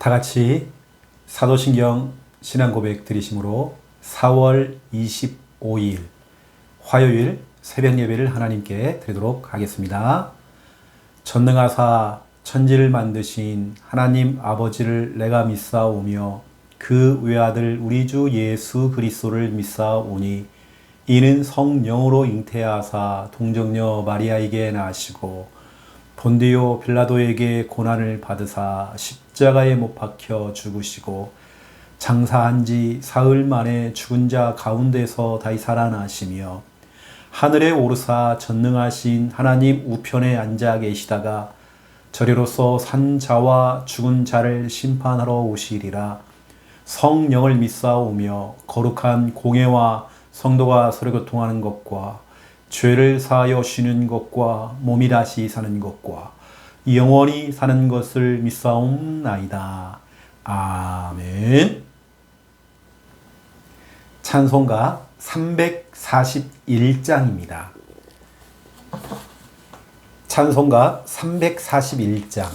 다 같이 사도신경 신앙고백 드리심으로 4월 25일 화요일 새벽 예배를 하나님께 드리도록 하겠습니다. 전능하사 천지를 만드신 하나님 아버지를 내가 믿사오며 그 외아들 우리 주 예수 그리스도를 믿사오니 이는 성령으로 잉태하사 동정녀 마리아에게 나시고 본디오 빌라도에게 고난을 받으사 십자가에 못 박혀 죽으시고 장사한 지 사흘 만에 죽은 자 가운데서 다시 살아나시며 하늘에 오르사 전능하신 하나님 우편에 앉아 계시다가 저리로서 산 자와 죽은 자를 심판하러 오시리라. 성령을 믿사오며 거룩한 공회와 성도가 서로 교통하는 것과 죄를 사하여 쉬는 것과 몸이 다시 사는 것과 영원히 사는 것을 믿사옵나이다. 아멘. 찬송가 341장입니다. 찬송가 341장.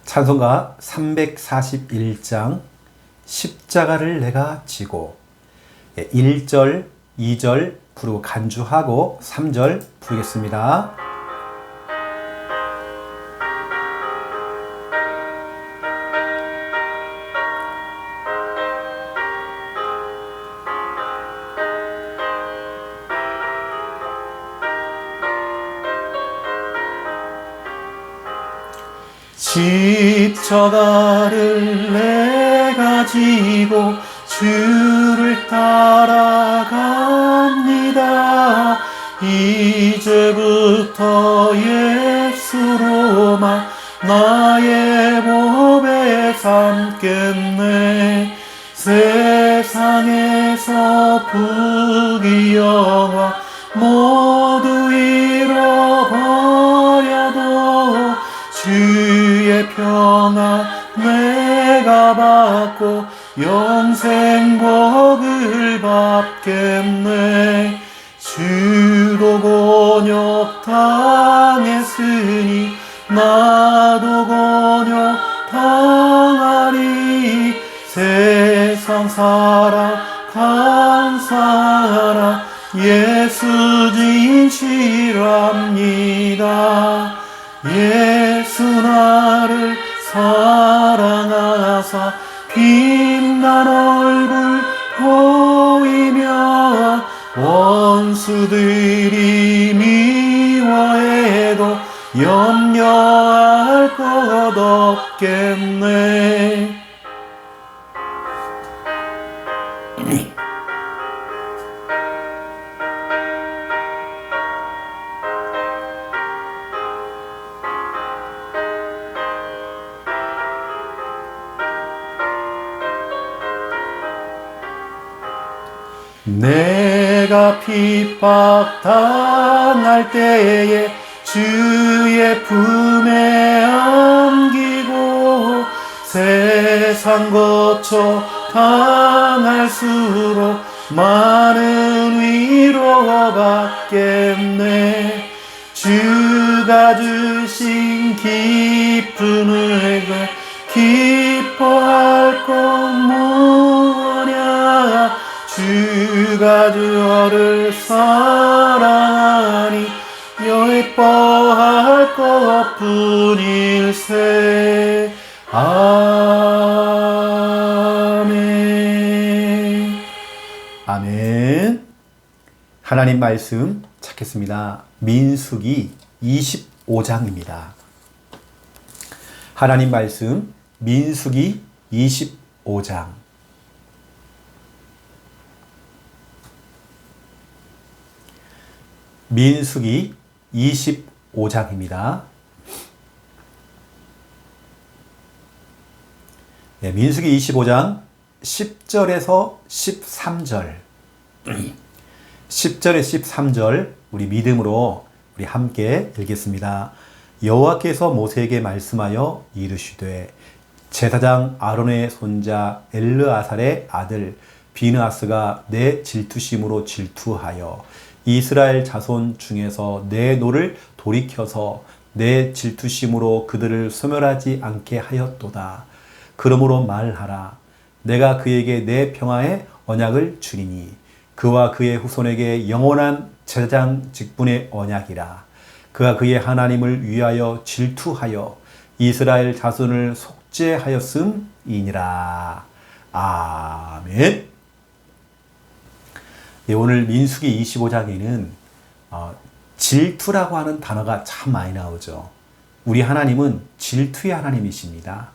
찬송가 341장 십자가를 내가 지고 1절, 2절 부르고 간주하고 3절 부르겠습니다. 십자가를 내가 지고 주를 따라갑니다. 이제부터 예수로만 나의 몸에 삼겠네. 세상에서 부귀영화 모두 잃어버려도 주의 평안 내가 받고 영생 복을 받겠네. 주도 곤욕 당했으니 나도 곤욕 당하리. 세상 사랑 감사하라. 예수 진실합니다. 예수 나를 사랑하사 빛난 얼굴 보이며 원수들이 미워해도 염려할 것 없겠네. 내가 핍박 당할 때에 주의 품에 안기고 세상 거쳐 당할수록 많은 위로 받겠네. 주가 주신 깊은 은혜 기뻐할 것 무엇냐. 주가 저를 사랑하니 예뻐할 것뿐일세. 아멘. 아멘. 하나님 말씀 찾겠습니다. 민수기 25장입니다. 하나님 말씀 민수기 25장. 민수기 25장입니다. 네, 민수기 25장 10절에서 13절 10절에서 13절 우리 믿음으로 우리 함께 읽겠습니다. 여호와께서 모세에게 말씀하여 이르시되 제사장 아론의 손자 엘르아살의 아들 비느하스가 내 질투심으로 질투하여 이스라엘 자손 중에서 내 노를 돌이켜서 내 질투심으로 그들을 소멸하지 않게 하였도다. 그러므로 말하라. 내가 그에게 내 평화의 언약을 주리니 그와 그의 후손에게 영원한 제사장 직분의 언약이라. 그가 그의 하나님을 위하여 질투하여 이스라엘 자손을 속죄하였음이니라. 아멘. 예, 오늘 민수기 25장에는 질투라고 하는 단어가 참 많이 나오죠. 우리 하나님은 질투의 하나님이십니다.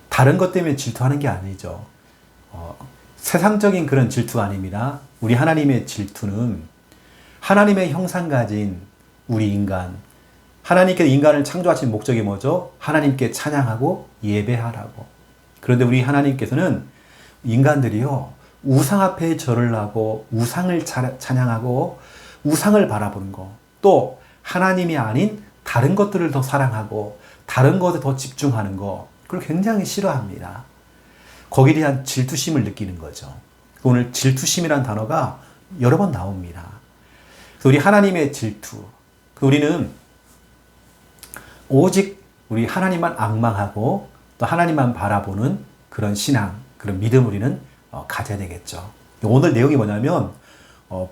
다른 것 때문에 질투하는 게 아니죠. 세상적인 그런 질투가 아닙니다. 우리 하나님의 질투는 하나님의 형상 가진 우리 인간, 하나님께서 인간을 창조하신 목적이 뭐죠? 하나님께 찬양하고 예배하라고. 그런데 우리 하나님께서는 인간들이요, 우상 앞에 절을 하고 우상을 찬양하고 우상을 바라보는 거, 또 하나님이 아닌 다른 것들을 더 사랑하고 다른 것에 더 집중하는 거, 그걸 굉장히 싫어합니다. 거기에 대한 질투심을 느끼는 거죠. 오늘 질투심이라는 단어가 여러 번 나옵니다. 그래서 우리 하나님의 질투, 우리는 오직 우리 하나님만 앙망하고 또 하나님만 바라보는 그런 신앙, 그런 믿음을 우리는 가져야 되겠죠. 오늘 내용이 뭐냐면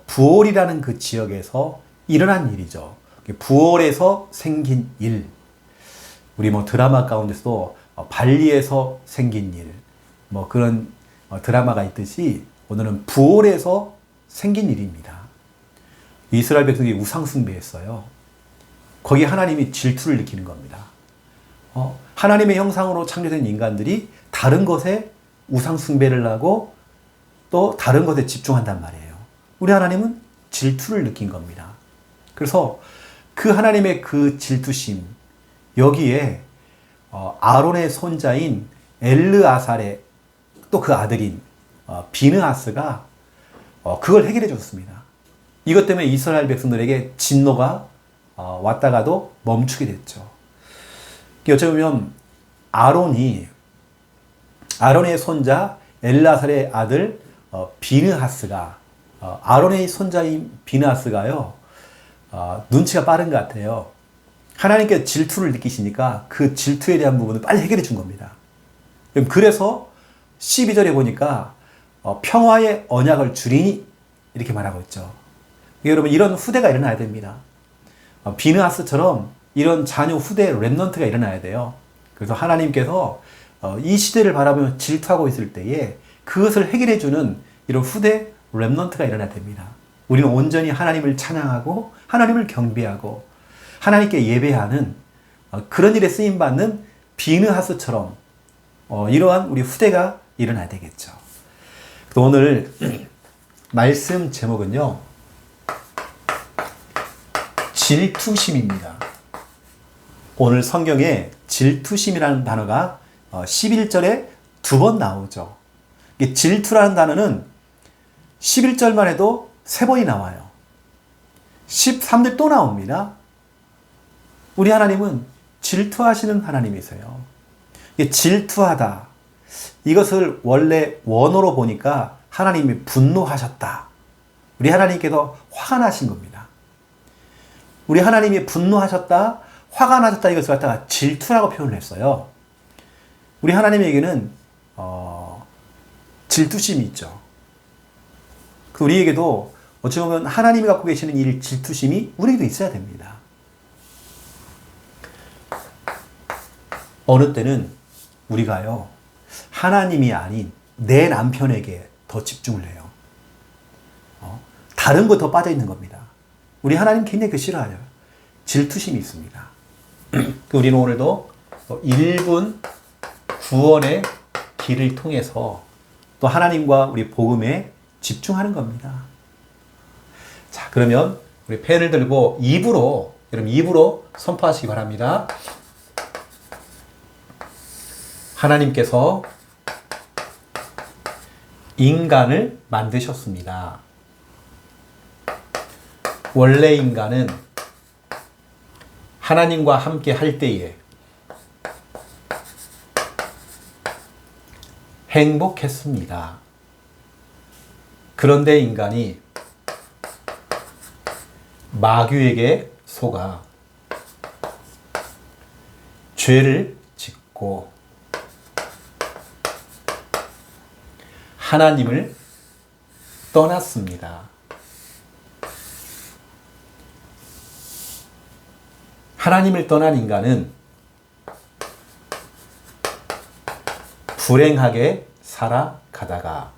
부올이라는 그 지역에서 일어난 일이죠. 부올에서 생긴 일. 우리 드라마 가운데서도 발리에서 생긴 일, 그런 드라마가 있듯이 오늘은 부올에서 생긴 일입니다. 이스라엘 백성이 우상 숭배했어요. 거기에 하나님이 질투를 느끼는 겁니다. 하나님의 형상으로 창조된 인간들이 다른 것에 우상 숭배를 하고 또 다른 것에 집중한단 말이에요. 우리 하나님은 질투를 느낀 겁니다. 그래서 그 하나님의 그 질투심, 여기에 아론의 손자인 엘르아살의 또 그 아들인 비느하스가 그걸 해결해 줬습니다. 이것 때문에 이스라엘 백성들에게 진노가 왔다가도 멈추게 됐죠. 어쩌면 아론의 손자 엘르아살의 아들 비느하스가, 아론의 손자인 비느하스가요, 눈치가 빠른 것 같아요. 하나님께 질투를 느끼시니까 그 질투에 대한 부분을 빨리 해결해 준 겁니다. 그래서 12절에 보니까 평화의 언약을 주리니 이렇게 말하고 있죠. 여러분, 이런 후대가 일어나야 됩니다. 비느하스처럼 이런 자녀 후대 렘넌트가 일어나야 돼요. 그래서 하나님께서 이 시대를 바라보며 질투하고 있을 때에 그것을 해결해 주는 이런 후대 렘넌트가 일어나야 됩니다. 우리는 온전히 하나님을 찬양하고 하나님을 경배하고 하나님께 예배하는 그런 일에 쓰임받는 비느하스처럼 이러한 우리 후대가 일어나야 되겠죠. 오늘 말씀 제목은요, 질투심입니다. 오늘 성경에 질투심이라는 단어가 11절에 2번 나오죠. 질투라는 단어는 11절만 해도 3번이 나와요. 13절 또 나옵니다. 우리 하나님은 질투하시는 하나님이세요. 질투하다, 이것을 원래 원어로 보니까 하나님이 분노하셨다. 우리 하나님께서 화가 나신 겁니다. 우리 하나님이 분노하셨다, 화가 나셨다, 이것을 갖다가 질투라고 표현을 했어요. 우리 하나님에게는 질투심이 있죠. 우리에게도 어찌 보면 하나님이 갖고 계시는 이 질투심이 우리에게도 있어야 됩니다. 어느 때는 우리가요, 하나님이 아닌 내 남편에게 더 집중을 해요. 다른 거 더 빠져 있는 겁니다. 우리 하나님 굉장히 그 싫어해요. 질투심이 있습니다. 우리는 오늘도 1분 구원의 길을 통해서 또 하나님과 우리 복음에 집중하는 겁니다. 자, 그러면 우리 펜을 들고 여러분 입으로 선포하시기 바랍니다. 하나님께서 인간을 만드셨습니다. 원래 인간은 하나님과 함께 할 때에 행복했습니다. 그런데 인간이 마귀에게 속아 죄를 짓고 하나님을 떠났습니다. 하나님을 떠난 인간은 불행하게 살아가다가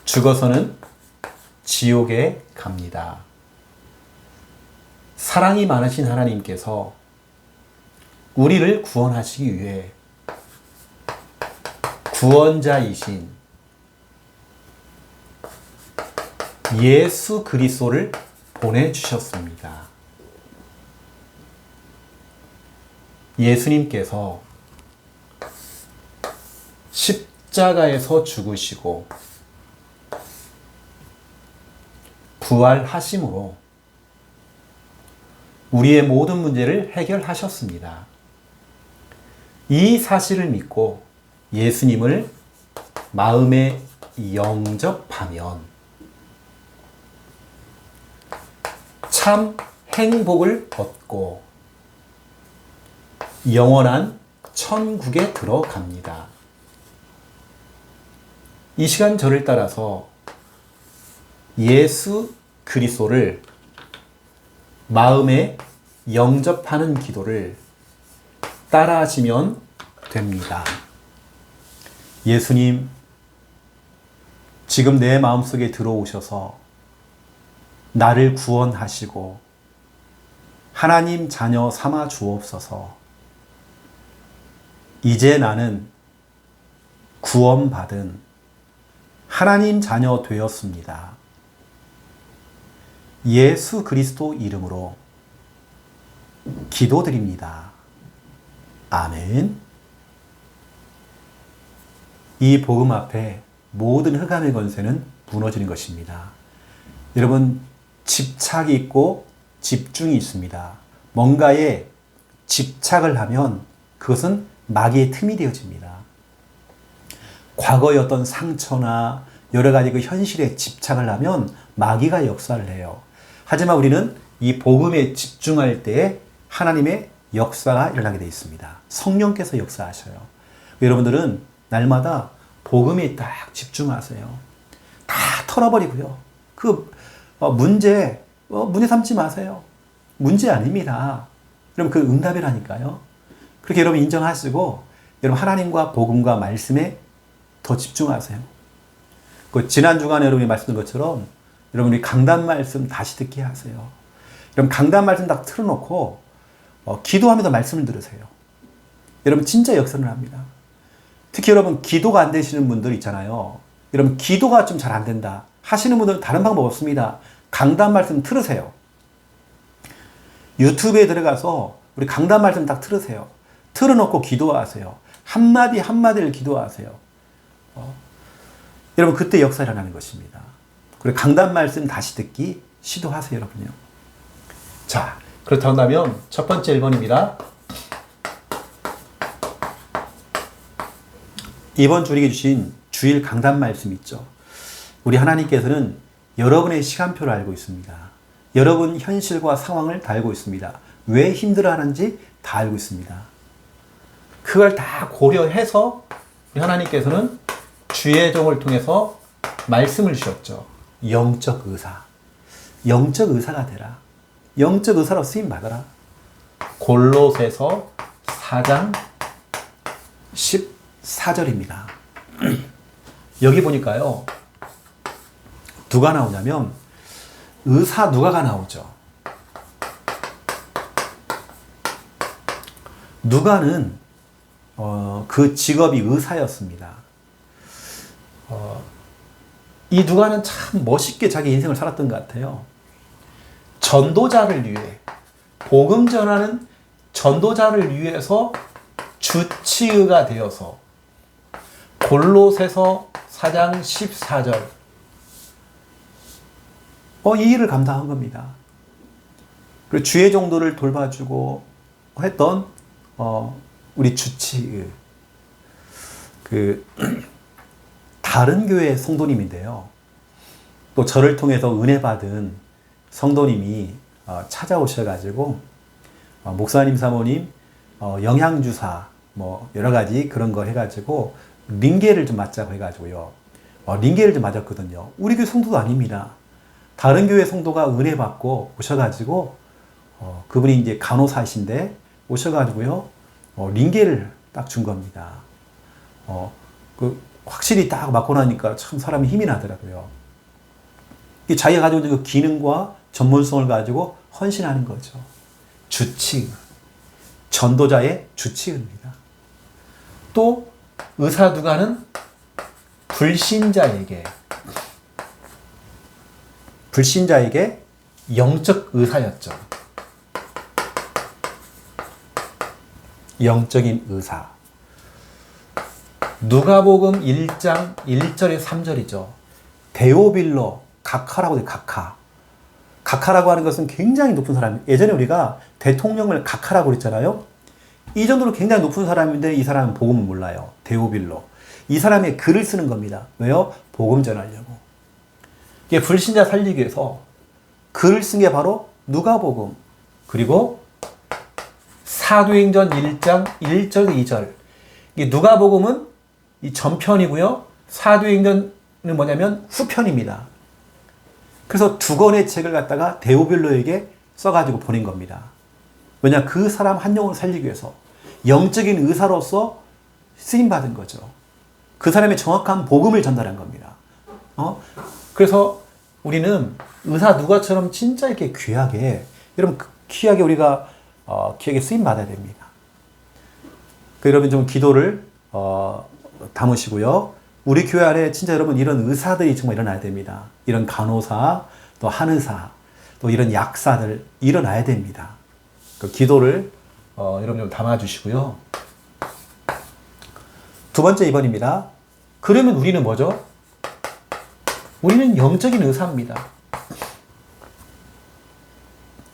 죽어서는 지옥에 갑니다. 사랑이 많으신 하나님께서 우리를 구원하시기 위해 구원자이신 예수 그리스도를 보내주셨습니다. 예수님께서 십자가에서 죽으시고 부활하심으로 우리의 모든 문제를 해결하셨습니다. 이 사실을 믿고 예수님을 마음에 영접하면 참 행복을 얻고 영원한 천국에 들어갑니다. 이 시간 저를 따라서 예수 그리스도를 마음에 영접하는 기도를 따라하시면 됩니다. 예수님, 지금 내 마음속에 들어오셔서 나를 구원하시고 하나님 자녀 삼아 주옵소서. 이제 나는 구원받은 하나님 자녀 되었습니다. 예수 그리스도 이름으로 기도드립니다. 아멘. 이 복음 앞에 모든 흑암의 권세는 무너지는 것입니다. 여러분, 집착이 있고 집중이 있습니다. 뭔가에 집착을 하면 그것은 마귀의 틈이 되어집니다. 과거의 어떤 상처나 여러 가지 그 현실에 집착을 하면 마귀가 역사를 해요. 하지만 우리는 이 복음에 집중할 때에 하나님의 역사가 일어나게 되어 있습니다. 성령께서 역사하셔요. 여러분들은 날마다 복음에 딱 집중하세요. 다 털어버리고요. 그 문제 삼지 마세요. 문제 아닙니다. 여러분, 그 응답이라니까요. 그렇게 여러분 인정하시고 여러분 하나님과 복음과 말씀에 더 집중하세요. 그 지난 주간에 여러분이 말씀드린 것처럼 여러분이 강단 말씀 다시 듣게 하세요. 여러분 강단 말씀 딱 틀어놓고 기도하면서 말씀을 들으세요. 여러분 진짜 역사를 합니다. 특히 여러분 기도가 안 되시는 분들 있잖아요. 여러분 기도가 좀 잘 안 된다 하시는 분들은 다른 방법 없습니다. 강단 말씀 틀으세요. 유튜브에 들어가서 우리 강단 말씀 딱 틀으세요. 틀어놓고 기도하세요. 한마디 한마디를 기도하세요. 여러분 그때 역사 일어나는 것입니다. 그리고 강단 말씀 다시 듣기 시도하세요, 여러분요. 자, 그렇다면 첫 번째 1번입니다. 이번 주일에 주신 주일 강단 말씀 있죠. 우리 하나님께서는 여러분의 시간표를 알고 있습니다. 여러분 현실과 상황을 다 알고 있습니다. 왜 힘들어하는지 다 알고 있습니다. 그걸 다 고려해서 우리 하나님께서는 주의 종을 통해서 말씀을 주셨죠. 영적 의사. 영적 의사가 되라. 영적 의사로 쓰임 받아라. 골로새서 4장 14절입니다. 여기 보니까요. 누가 나오냐면 의사 누가가 나오죠. 누가는 그 직업이 의사였습니다. 이 누가는 참 멋있게 자기 인생을 살았던 것 같아요. 전도자를 위해, 복음 전하는 전도자를 위해서 주치의가 되어서 골로새서 4장 14절 이 일을 감당한 겁니다. 그리고 주의 종도를 돌봐주고 했던 우리 주치의. 그 다른 교회 성도님인데요. 또 저를 통해서 은혜 받은 성도님이 찾아오셔가지고 목사님, 사모님, 영양주사 뭐 여러 가지 그런 거 해가지고 링겔을 좀 맞자고 해가지고요. 링겔을 좀 맞았거든요. 우리 교회 성도도 아닙니다. 다른 교회 성도가 은혜 받고 오셔가지고 그분이 이제 간호사이신데 오셔가지고요. 링겔을 딱 준 겁니다. 확실히 딱 맞고 나니까 참 사람이 힘이 나더라고요. 자기가 가지고 있는 그 기능과 전문성을 가지고 헌신하는 거죠. 주치의, 전도자의 주치의입니다. 또 의사 누가는 불신자에게 영적 의사였죠. 영적인 의사. 누가복음 1장 1절에 3절이죠. 데오빌로 각하라고 해요. 각하라고 하는 것은 굉장히 높은 사람. 예전에 우리가 대통령을 각하라고 그랬잖아요. 이 정도로 굉장히 높은 사람인데 이 사람은 복음을 몰라요. 데오빌로. 이 사람의 글을 쓰는 겁니다. 왜요? 복음 전하려고. 이게 불신자 살리기 위해서 글을 쓴 게 바로 누가복음. 그리고 사도행전 1장 1절 2절. 이 누가복음은 이 전편이고요. 사도행전은 뭐냐면 후편입니다. 그래서 두 권의 책을 갖다가 데오빌로에게 써가지고 보낸 겁니다. 왜냐? 그 사람 한 영혼을 살리기 위해서 영적인 의사로서 쓰임받은 거죠. 그 사람의 정확한 복음을 전달한 겁니다. 그래서 우리는 의사 누가처럼 진짜 이렇게 귀하게, 여러분 귀하게 우리가 귀하게 쓰임받아야 됩니다. 여러분 좀 기도를 담으시고요. 우리 교회 안에 진짜 여러분 이런 의사들이 정말 일어나야 됩니다. 이런 간호사, 또 한의사, 또 이런 약사들 일어나야 됩니다. 그 기도를 여러분 좀 담아주시고요. 두 번째 2번입니다. 그러면 우리는 뭐죠? 우리는 영적인 의사입니다.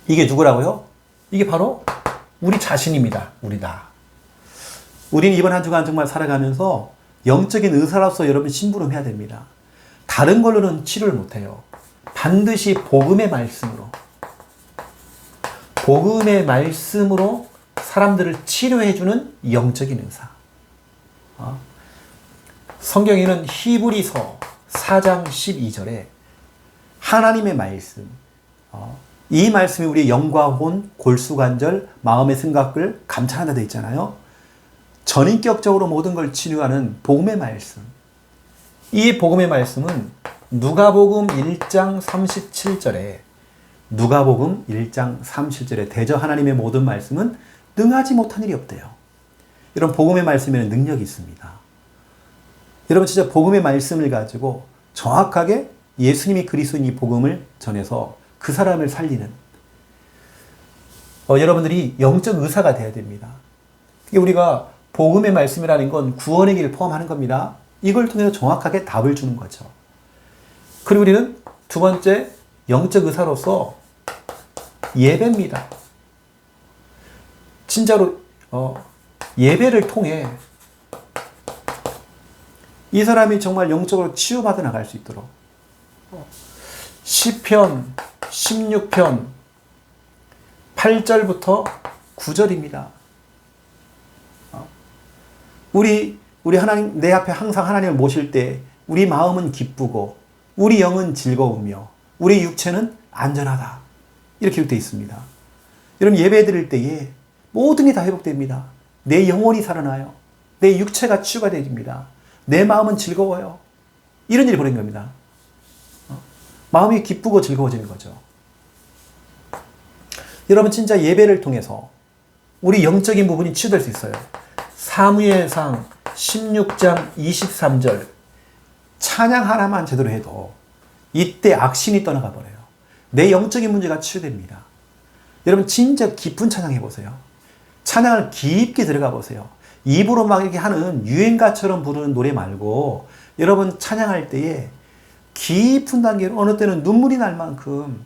이게 누구라고요? 이게 바로 우리 자신입니다. 우리다. 우리는 이번 한 주간 정말 살아가면서 영적인 의사로서 여러분 심부름해야 됩니다. 다른 걸로는 치료를 못해요. 반드시 복음의 말씀으로 사람들을 치료해주는 영적인 의사. 성경에는 히브리서 4장 12절에 하나님의 말씀, 이 말씀이 우리의 영과 혼, 골수관절, 마음의 생각을 감찰한다 되어 있잖아요. 전인격적으로 모든 걸 치료하는 복음의 말씀. 이 복음의 말씀은 누가복음 1장 37절에 대저 하나님의 모든 말씀은 능하지 못한 일이 없대요. 이런 복음의 말씀에는 능력이 있습니다. 여러분 진짜 복음의 말씀을 가지고 정확하게 예수님이 그리스도인 이 복음을 전해서 그 사람을 살리는 여러분들이 영적 의사가 되어야 됩니다. 우리가 복음의 말씀이라는 건 구원의 길을 포함하는 겁니다. 이걸 통해서 정확하게 답을 주는 거죠. 그리고 우리는 두 번째 영적 의사로서 예배입니다. 진짜로 예배를 통해 이 사람이 정말 영적으로 치유받아 나갈 수 있도록 시편 16편 8절부터 9절입니다. 우리 하나님, 내 앞에 항상 하나님을 모실 때 우리 마음은 기쁘고 우리 영은 즐거우며 우리 육체는 안전하다. 이렇게 기록되어 있습니다. 여러분 예배 드릴 때에 모든 게 다 회복됩니다. 내 영혼이 살아나요. 내 육체가 치유가 됩니다. 내 마음은 즐거워요. 이런 일이 벌어진 겁니다. 마음이 기쁘고 즐거워지는 거죠. 여러분 진짜 예배를 통해서 우리 영적인 부분이 치유될 수 있어요. 사무엘상 16장 23절 찬양 하나만 제대로 해도 이때 악신이 떠나가 버려요. 내 영적인 문제가 치유됩니다. 여러분 진짜 깊은 찬양 해보세요. 찬양을 깊게 들어가 보세요. 입으로 막 이렇게 하는 유행가처럼 부르는 노래 말고 여러분 찬양할 때에 깊은 단계로 어느 때는 눈물이 날 만큼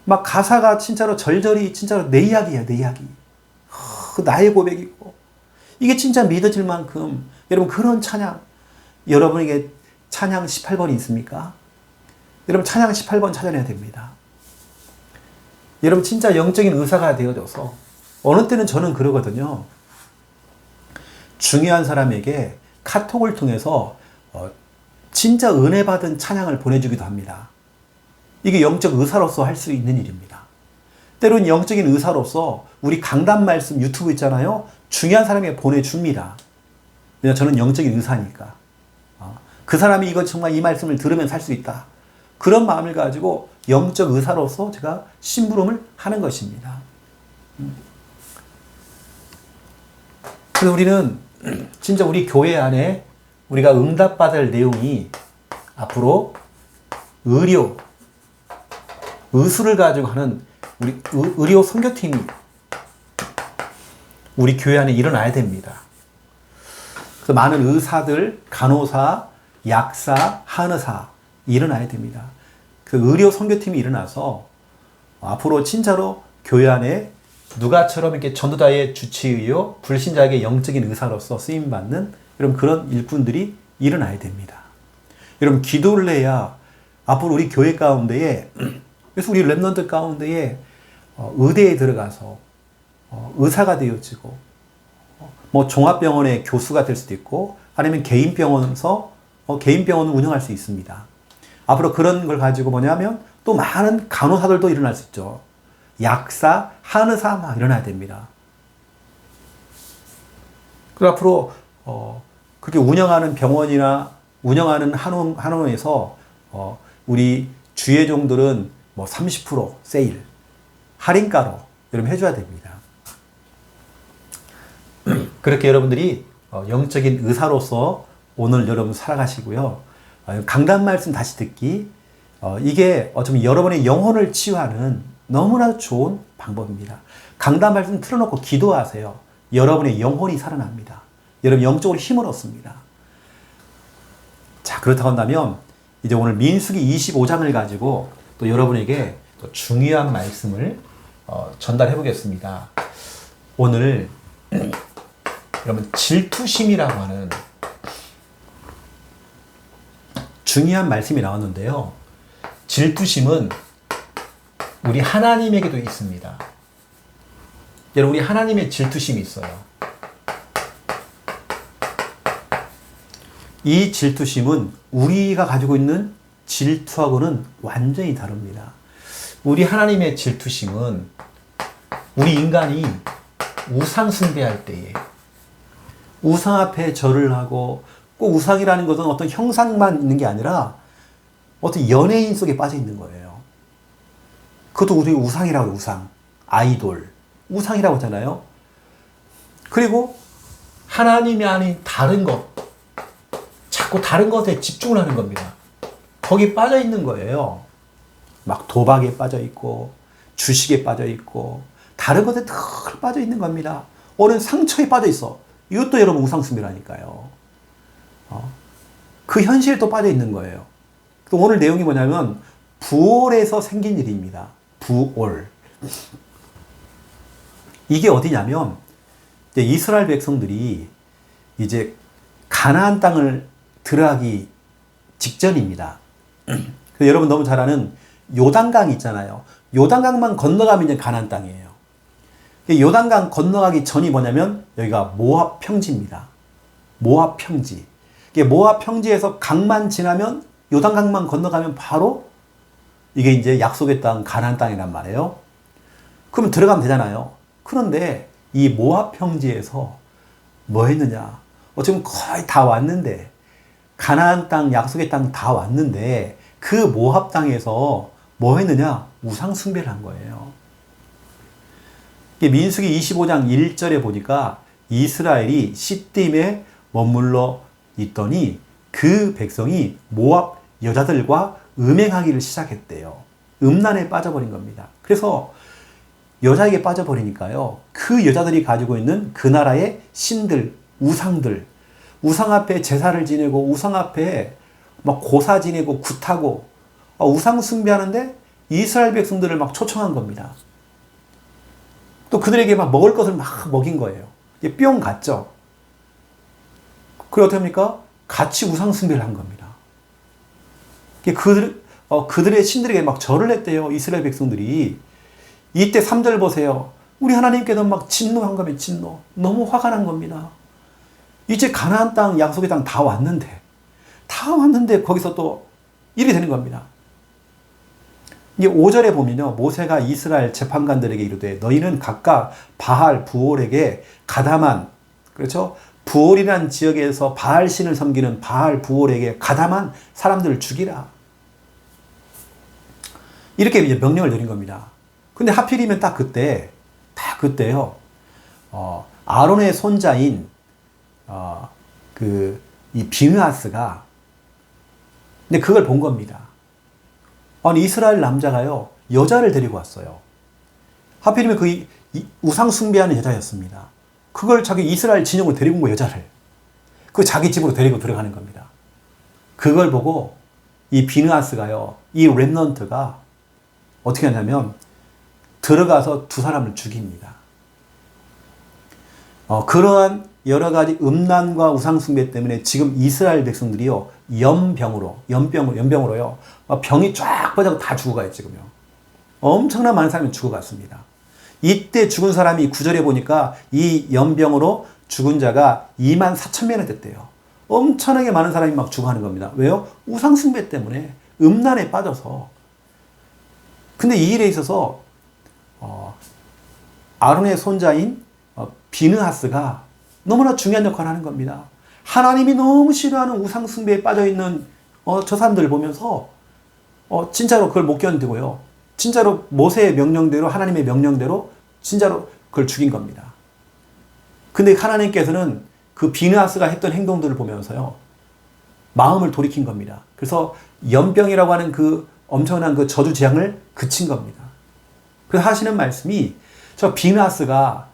막 가사가 진짜로 절절히 진짜로 내 이야기예요. 내 이야기. 나의 고백이고 이게 진짜 믿어질 만큼 여러분 그런 찬양, 여러분에게 찬양 18번이 있습니까? 여러분 찬양 18번 찾아내야 됩니다. 여러분 진짜 영적인 의사가 되어져서 어느 때는 저는 그러거든요. 중요한 사람에게 카톡을 통해서 진짜 은혜 받은 찬양을 보내주기도 합니다. 이게 영적 의사로서 할 수 있는 일입니다. 때로는 영적인 의사로서 우리 강단 말씀 유튜브 있잖아요. 중요한 사람에게 보내줍니다. 왜냐하면 저는 영적인 의사니까. 그 사람이 이거 정말 이 말씀을 들으면 살 수 있다. 그런 마음을 가지고 영적 의사로서 제가 심부름을 하는 것입니다. 그래서 우리는 진짜 우리 교회 안에 우리가 응답받을 내용이 앞으로 의수를 가지고 하는 우리 의료 선교팀이 우리 교회 안에 일어나야 됩니다. 그래서 많은 의사들, 간호사, 약사, 한의사 일어나야 됩니다. 그 의료 선교팀이 일어나서 앞으로 진짜로 교회 안에 누가처럼 이렇게 전도자의 주치의요, 불신자에게 영적인 의사로서 쓰임받는 여러분 그런 일꾼들이 일어나야 됩니다. 여러분 기도를 해야 앞으로 우리 교회 가운데에 그래서 우리 랩런트 가운데에 의대에 들어가서 의사가 되어지고 뭐 종합병원의 교수가 될 수도 있고 아니면 개인 병원을 운영할 수 있습니다. 앞으로 그런 걸 가지고 뭐냐면 또 많은 간호사들도 일어날 수 있죠. 약사, 한의사 막 일어나야 됩니다. 그리고 앞으로 그렇게 운영하는 병원이나 운영하는 한의원에서 우리 주예종들은 뭐 30% 세일, 할인가로 여러분 해줘야 됩니다. 그렇게 여러분들이 영적인 의사로서 오늘 여러분 살아가시고요. 강단 말씀 다시 듣기, 이게 어쩌면 여러분의 영혼을 치유하는 너무나 좋은 방법입니다. 강단 말씀 틀어놓고 기도하세요. 여러분의 영혼이 살아납니다. 여러분 영적으로 힘을 얻습니다. 자, 그렇다고 한다면 이제 오늘 민수기 25장을 가지고 또 여러분에게 또 중요한 말씀을 전달해 보겠습니다. 오늘 여러분 질투심이라고 하는 중요한 말씀이 나왔는데요. 질투심은 우리 하나님에게도 있습니다. 여러분 우리 하나님의 질투심이 있어요. 이 질투심은 우리가 가지고 있는 질투하고는 완전히 다릅니다. 우리 하나님의 질투심은 우리 인간이 우상 숭배할 때에 우상 앞에 절을 하고 꼭 우상이라는 것은 어떤 형상만 있는 게 아니라 어떤 연예인 속에 빠져 있는 거예요. 그것도 우리 우상이라고 해요. 우상, 아이돌, 우상이라고 하잖아요. 그리고 하나님이 아닌 다른 것, 자꾸 다른 것에 집중을 하는 겁니다. 거기 빠져 있는 거예요. 막 도박에 빠져 있고 주식에 빠져 있고 다른 것에 늘 빠져 있는 겁니다. 어른 상처에 빠져 있어. 이것도 여러분 우상 숭배라니까요. 그 현실에 또 빠져 있는 거예요. 또 오늘 내용이 뭐냐면 부올에서 생긴 일입니다. 부올. 이게 어디냐면 이제 이스라엘 백성들이 이제 가나안 땅을 들어가기 직전입니다. 여러분 너무 잘 아는 요단강 있잖아요. 요단강만 건너가면 이제 가나안 땅이에요. 요단강 건너가기 전이 뭐냐면 여기가 모압 평지입니다. 모압 평지. 모압 평지에서 강만 지나면 요단강만 건너가면 바로 이게 이제 약속의 땅 가나안 땅이란 말이에요. 그러면 들어가면 되잖아요. 그런데 이 모압 평지에서 뭐 했느냐? 지금 거의 다 왔는데 가나안 땅 약속의 땅 다 왔는데 그 모압 땅에서 뭐 했느냐? 우상 숭배를 한 거예요. 민수기 25장 1절에 보니까 이스라엘이 시딤에 머물러 있더니 그 백성이 모압 여자들과 음행하기를 시작했대요. 음란에 빠져버린 겁니다. 그래서 여자에게 빠져버리니까요. 그 여자들이 가지고 있는 그 나라의 신들, 우상들, 우상 앞에 제사를 지내고 우상 앞에 막 고사 지내고 굿하고 우상 숭배하는데 이스라엘 백성들을 막 초청한 겁니다. 또 그들에게 막 먹을 것을 막 먹인 거예요. 뿅 갔죠. 그리고 어떻게 합니까? 같이 우상숭배를 한 겁니다. 그들의 신들에게 막 절을 했대요. 이스라엘 백성들이. 이때 3절 보세요. 우리 하나님께서 막 진노한 겁니다. 진노. 너무 화가 난 겁니다. 이제 가나안 땅, 약속의 땅 다 왔는데 거기서 또 일이 되는 겁니다. 이게 5절에 보면요. 모세가 이스라엘 재판관들에게 이르되 너희는 각각 바알, 부올에게 가담한, 그렇죠? 부올이라는 지역에서 바알 신을 섬기는 바알, 부올에게 가담한 사람들을 죽이라. 이렇게 이제 명령을 내린 겁니다. 근데 하필이면 딱 그때요. 아론의 손자인 이 비느하스가 근데 그걸 본 겁니다. 아니 이스라엘 남자가요 여자를 데리고 왔어요. 하필이면 그 우상 숭배하는 여자였습니다. 그걸 자기 이스라엘 진영으로 데리고 온 거 여자를 그 자기 집으로 데리고 들어가는 겁니다. 그걸 보고 이 비느하스가요 이 렘넌트가 어떻게 하냐면 들어가서 두 사람을 죽입니다. 그러한 여러 가지 음란과 우상숭배 때문에 지금 이스라엘 백성들이요 연병으로요 병이 쫙 퍼져서 다 죽어가요 지금요. 엄청난 많은 사람이 죽어갔습니다. 이때 죽은 사람이 9절에 보니까 이 연병으로 죽은 자가 24,000명이 됐대요. 엄청나게 많은 사람이 막 죽어가는 겁니다. 왜요? 우상숭배 때문에 음란에 빠져서. 근데 이 일에 있어서 아론의 손자인 비느하스가 너무나 중요한 역할을 하는 겁니다. 하나님이 너무 싫어하는 우상숭배에 빠져있는 저 사람들을 보면서 진짜로 그걸 못 견디고요. 진짜로 모세의 명령대로 하나님의 명령대로 진짜로 그걸 죽인 겁니다. 근데 하나님께서는 그 비느하스가 했던 행동들을 보면서요. 마음을 돌이킨 겁니다. 그래서 연병이라고 하는 그 엄청난 그 저주 재앙을 그친 겁니다. 그래서 하시는 말씀이 저 비느하스가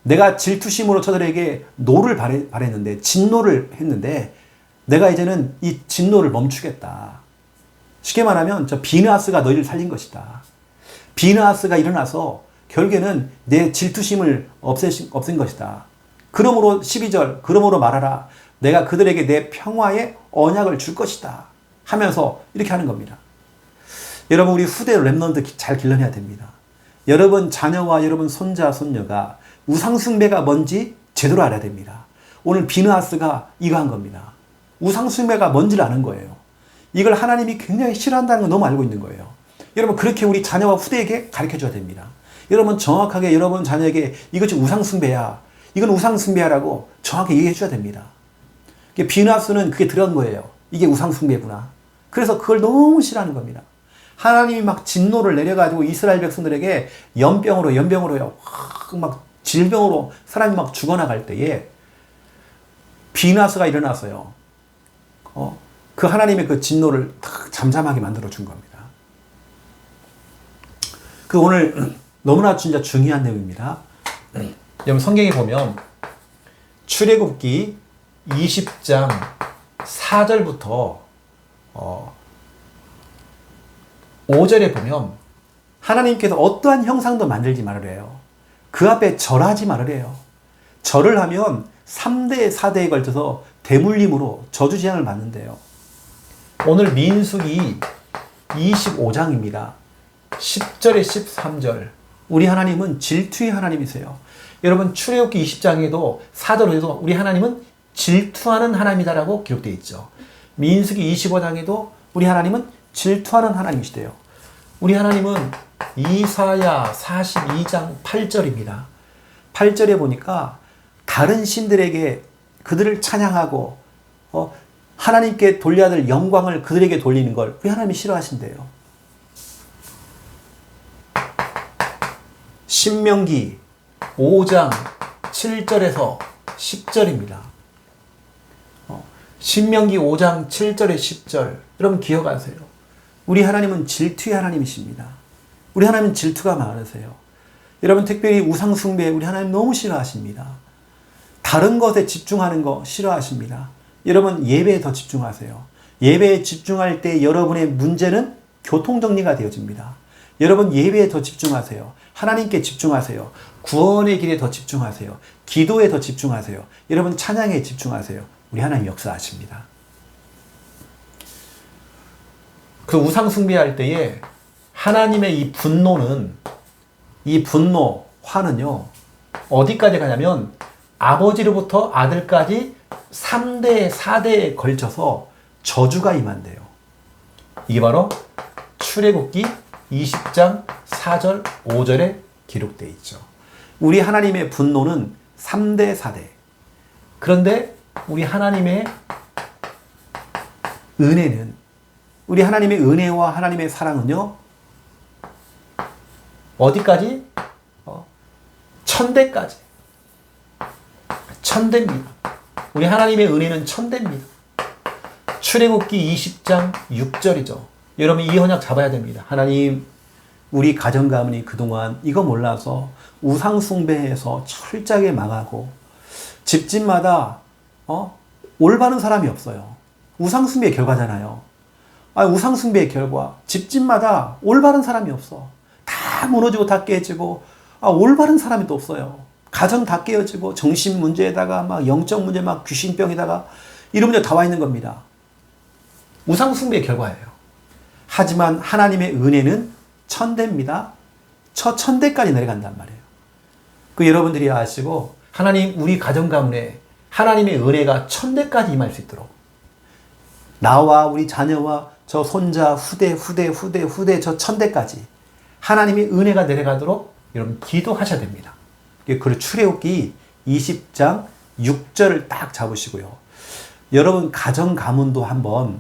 내가 질투심으로 저들에게 노를 바랬는데 진노를 했는데 내가 이제는 이 진노를 멈추겠다. 쉽게 말하면 저 비느하스가 너희를 살린 것이다. 비느하스가 일어나서 결국에는 내 질투심을 없앤 것이다. 그러므로 12절 그러므로 말하라. 내가 그들에게 내 평화의 언약을 줄 것이다. 하면서 이렇게 하는 겁니다. 여러분 우리 후대 렘넌트 잘 길러내야 됩니다. 여러분 자녀와 여러분 손자 손녀가 우상숭배가 뭔지 제대로 알아야 됩니다. 오늘 비느하스가 이거 한 겁니다. 우상숭배가 뭔지를 아는 거예요. 이걸 하나님이 굉장히 싫어한다는 걸 너무 알고 있는 거예요. 여러분 그렇게 우리 자녀와 후대에게 가르쳐줘야 됩니다. 여러분 정확하게 여러분 자녀에게 이것이 우상숭배야. 이건 우상숭배야라고 정확히 얘기해 줘야 됩니다. 비느하스는 그게 들어간 거예요. 이게 우상숭배구나. 그래서 그걸 너무 싫어하는 겁니다. 하나님이 막 진노를 내려가지고 이스라엘 백성들에게 연병으로요. 막 질병으로 사람이 막 죽어나갈 때에 비느하스가 일어나서요. 그 하나님의 그 진노를 탁 잠잠하게 만들어 준 겁니다. 그 오늘 너무나 진짜 중요한 내용입니다. 여러분 성경에 보면 출애굽기 20장 4절부터 5절에 보면 하나님께서 어떠한 형상도 만들지 말으래요. 그 앞에 절하지 말으래요. 절을 하면 3대, 4대에 걸쳐서 대물림으로 저주재앙을 받는데요. 오늘 민수기 25장입니다. 10절에 13절. 우리 하나님은 질투의 하나님이세요. 여러분 출애굽기 20장에도 4절에도 우리 하나님은 질투하는 하나님이다라고 기록되어 있죠. 민수기 25장에도 우리 하나님은 질투하는 하나님이시대요. 우리 하나님은 이사야 42장 8절입니다. 8절에 보니까 다른 신들에게 그들을 찬양하고 하나님께 돌려야 될 영광을 그들에게 돌리는 걸 우리 하나님이 싫어하신대요. 신명기 5장 7절에서 10절입니다. 신명기 5장 7절에 10절 여러분 기억하세요. 우리 하나님은 질투의 하나님이십니다. 우리 하나님은 질투가 많으세요. 여러분 특별히 우상숭배 우리 하나님 너무 싫어하십니다. 다른 것에 집중하는 거 싫어하십니다. 여러분 예배에 더 집중하세요. 예배에 집중할 때 여러분의 문제는 교통정리가 되어집니다. 여러분 예배에 더 집중하세요. 하나님께 집중하세요. 구원의 길에 더 집중하세요. 기도에 더 집중하세요. 여러분 찬양에 집중하세요. 우리 하나님 역사하십니다. 그 우상 숭배할 때에 하나님의 이 분노는, 이 분노, 화는요, 어디까지 가냐면 아버지로부터 아들까지 3대, 4대에 걸쳐서 저주가 임한대요. 이게 바로 출애굽기 20장 4절, 5절에 기록되어 있죠. 우리 하나님의 분노는 3대, 4대. 그런데 우리 하나님의 은혜는, 우리 하나님의 은혜와 하나님의 사랑은요, 어디까지? 천대까지. 천대입니다. 우리 하나님의 은혜는 천대입니다. 출애굽기 20장 6절이죠. 여러분 이 언약 잡아야 됩니다. 하나님, 우리 가정 가문이 그동안 이거 몰라서 우상 숭배해서 철저하게 망하고 집집마다 올바른 사람이 없어요. 우상 숭배의 결과잖아요. 우상 숭배의 결과, 집집마다 올바른 사람이 없어. 다 무너지고 다 깨지고 올바른 사람이 또 없어요. 가정 다 깨어지고 정신 문제에다가 막 영적 문제, 막 귀신병에다가 이런 문제 다 와 있는 겁니다. 우상 숭배의 결과예요. 하지만 하나님의 은혜는 천대입니다. 저 천대까지 내려간단 말이에요. 그 여러분들이 아시고 하나님, 우리 가정 가문에 하나님의 은혜가 천대까지 임할 수 있도록, 나와 우리 자녀와 저 손자 후대 저 천대까지 하나님의 은혜가 내려가도록 여러분 기도하셔야 됩니다. 그리고 출애굽기 20장 6절을 딱 잡으시고요. 여러분 가정 가문도 한번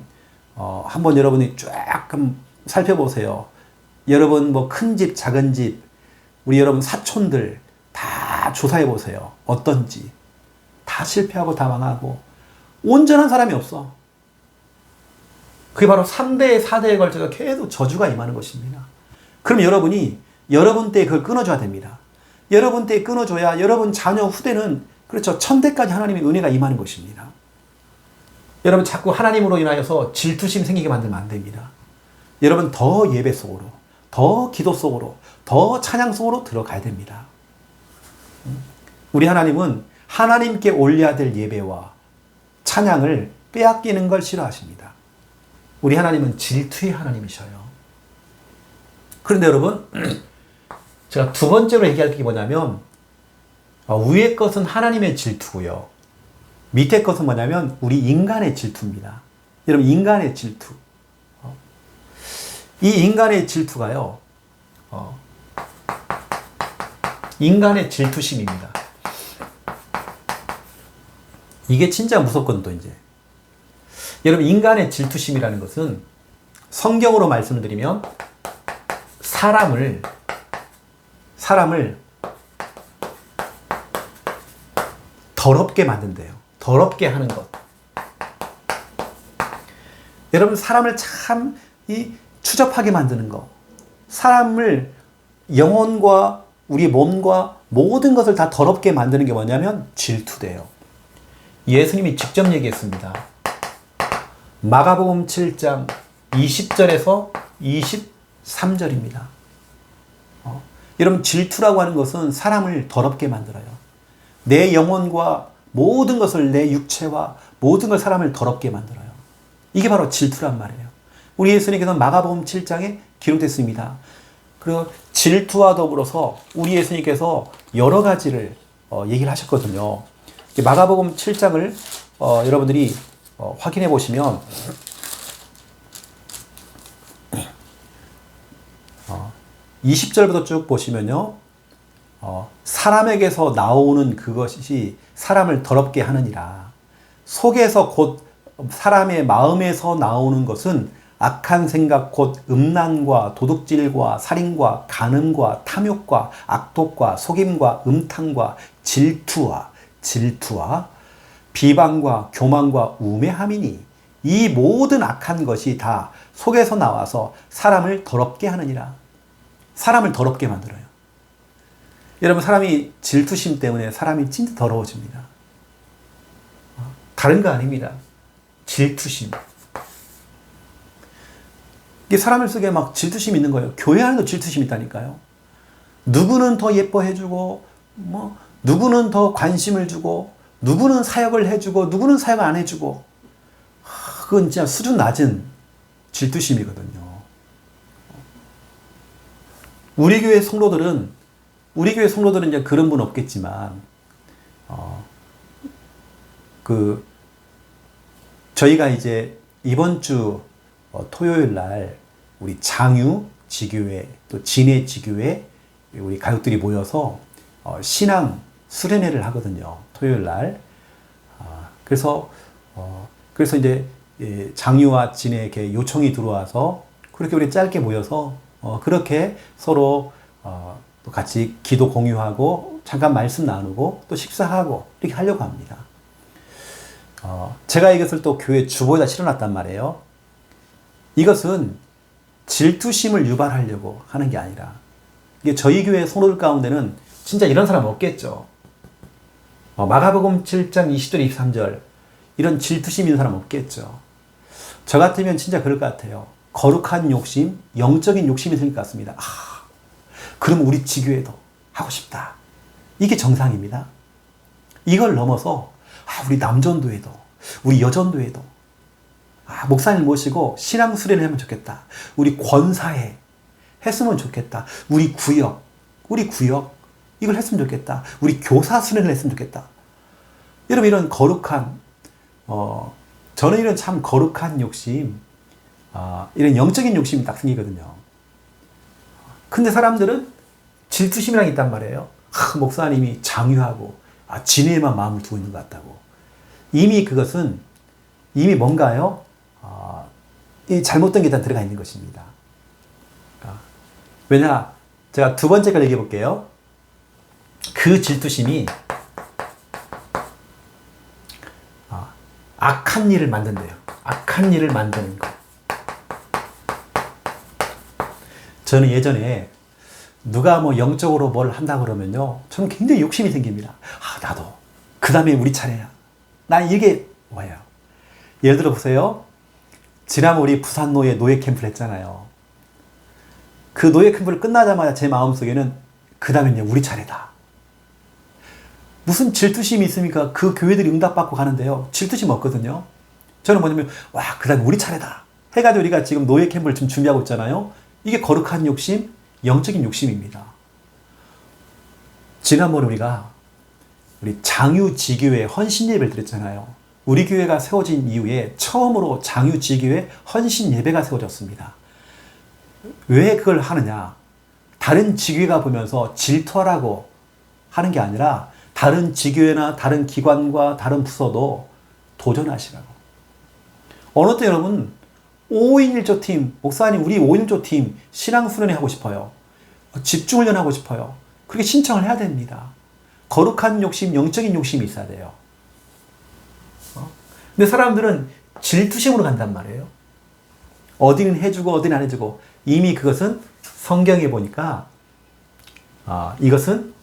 여러분이 조금 살펴보세요. 여러분 뭐 큰 집, 작은 집, 우리 여러분 사촌들 다 조사해 보세요. 어떤지. 다 실패하고 다 망하고 온전한 사람이 없어. 그게 바로 3대, 4대에 걸쳐서 계속 저주가 임하는 것입니다. 그럼 여러분이 여러분 때 그걸 끊어줘야 됩니다. 여러분 때 끊어줘야 여러분 자녀 후대는, 그렇죠, 천대까지 하나님의 은혜가 임하는 것입니다. 여러분 자꾸 하나님으로 인하여서 질투심 생기게 만들면 안 됩니다. 여러분 더 예배 속으로, 더 기도 속으로, 더 찬양 속으로 들어가야 됩니다. 우리 하나님은 하나님께 올려야 될 예배와 찬양을 빼앗기는 걸 싫어하십니다. 우리 하나님은 질투의 하나님이셔요. 그런데 여러분, 제가 두 번째로 얘기할 게 뭐냐면, 위의 것은 하나님의 질투고요. 밑에 것은 뭐냐면 우리 인간의 질투입니다. 여러분, 인간의 질투. 이 인간의 질투가요, 인간의 질투심입니다. 이게 진짜 무섭거든, 또 이제. 여러분, 인간의 질투심이라는 것은 성경으로 말씀을 드리면 사람을 더럽게 만든대요. 더럽게 하는 것. 여러분, 사람을 참 추접하게 만드는 것. 사람을, 영혼과 우리 몸과 모든 것을 다 더럽게 만드는 게 뭐냐면 질투돼요. 예수님이 직접 얘기했습니다. 마가복음 7장 20절에서 23절입니다. 여러분, 질투라고 하는 것은 사람을 더럽게 만들어요. 내 영혼과 모든 것을, 내 육체와 모든 걸, 사람을 더럽게 만들어요. 이게 바로 질투란 말이에요. 우리 예수님께서는 마가복음 7장에 기록됐습니다. 그리고 질투와 더불어서 우리 예수님께서 여러 가지를 얘기를 하셨거든요. 마가복음 7장을 여러분들이 확인해 보시면 20절부터 쭉 보시면요, 사람에게서 나오는 그것이 사람을 더럽게 하느니라. 속에서 곧 사람의 마음에서 나오는 것은 악한 생각 곧 음란과 도둑질과 살인과 간음과 탐욕과 악독과 속임과 음탕과 질투와 비방과 교만과 우매함이니 이 모든 악한 것이 다 속에서 나와서 사람을 더럽게 하느니라. 사람을 더럽게 만들어요. 여러분, 사람이 질투심 때문에 사람이 진짜 더러워집니다. 다른 거 아닙니다. 질투심. 이게 사람을 속에 막 질투심이 있는 거예요. 교회 안에도 질투심이 있다니까요. 누구는 더 예뻐해주고, 누구는 더 관심을 주고, 누구는 사역을 해주고 누구는 사역 안 해주고, 그건 진짜 수준 낮은 질투심이거든요. 우리 교회 성도들은 이제 그런 분 없겠지만, 저희가 이제 이번 주 토요일 날 우리 장유 지교회 또 진해 지교회 우리 가족들이 모여서 신앙 수련회를 하거든요. 토요일 날. 그래서 이제 장유와 진해에게 요청이 들어와서 그렇게 우리 짧게 모여서 그렇게 서로 또 같이 기도 공유하고 잠깐 말씀 나누고 또 식사하고 이렇게 하려고 합니다. 제가 이것을 또 교회 주보에다 실어놨단 말이에요. 이것은 질투심을 유발하려고 하는 게 아니라, 이게 저희 교회 성도들 가운데는 진짜 이런 사람 없겠죠. 마가복음 7장 20절 23절 이런 질투심 있는 사람 없겠죠. 저 같으면 진짜 그럴 것 같아요. 거룩한 욕심, 영적인 욕심이 생길 것 같습니다. 그럼 우리 지교회도 하고 싶다. 이게 정상입니다. 이걸 넘어서 우리 남전도회도, 우리 여전도회도 목사님 모시고 신앙 수련을 하면 좋겠다. 우리 권사회 했으면 좋겠다. 우리 구역 이걸 했으면 좋겠다. 우리 교사 수련을 했으면 좋겠다. 여러분, 이런 거룩한 저는 이런 참 거룩한 욕심, 이런 영적인 욕심이 딱 생기거든요. 근데 사람들은 질투심이랑 있단 말이에요. 목사님이 장유하고 진해에만 마음을 두고 있는 것 같다고. 이미 그것은 뭔가요? 이 잘못된 게 다 들어가 있는 것입니다. 왜냐? 제가 두 번째 걸 얘기해 볼게요. 그 질투심이 악한 일을 만든대요. 악한 일을 만드는 거. 저는 예전에 누가 뭐 영적으로 뭘 한다 그러면요, 저는 굉장히 욕심이 생깁니다. 나도 그 다음에 우리 차례야. 난 이게 뭐예요? 예를 들어 보세요. 지난번 우리 부산 노예 캠프를 했잖아요. 그 노예 캠프를 끝나자마자 제 마음속에는 그 다음엔 우리 차례다. 무슨 질투심이 있습니까? 그 교회들이 응답받고 가는데요. 질투심 없거든요. 저는 뭐냐면, 그 다음에 우리 차례다. 해가지고 우리가 지금 노예 캠프를 지금 준비하고 있잖아요. 이게 거룩한 욕심, 영적인 욕심입니다. 지난번에 우리 장유지교회 헌신 예배를 드렸잖아요. 우리 교회가 세워진 이후에 처음으로 장유지교회 헌신 예배가 세워졌습니다. 왜 그걸 하느냐? 다른 지교회가 보면서 질투하라고 하는 게 아니라 다른 지교회나 다른 기관과 다른 부서도 도전하시라고. 어느 때 여러분 5인 1조 팀, 목사님 우리 5인 1조 팀 신앙 수련회 하고 싶어요. 집중훈련 하고 싶어요. 그렇게 신청을 해야 됩니다. 거룩한 욕심, 영적인 욕심이 있어야 돼요. 근데 사람들은 질투심으로 간단 말이에요. 어디는 해주고 어디는 안 해주고. 이미 그것은 성경에 보니까 이것은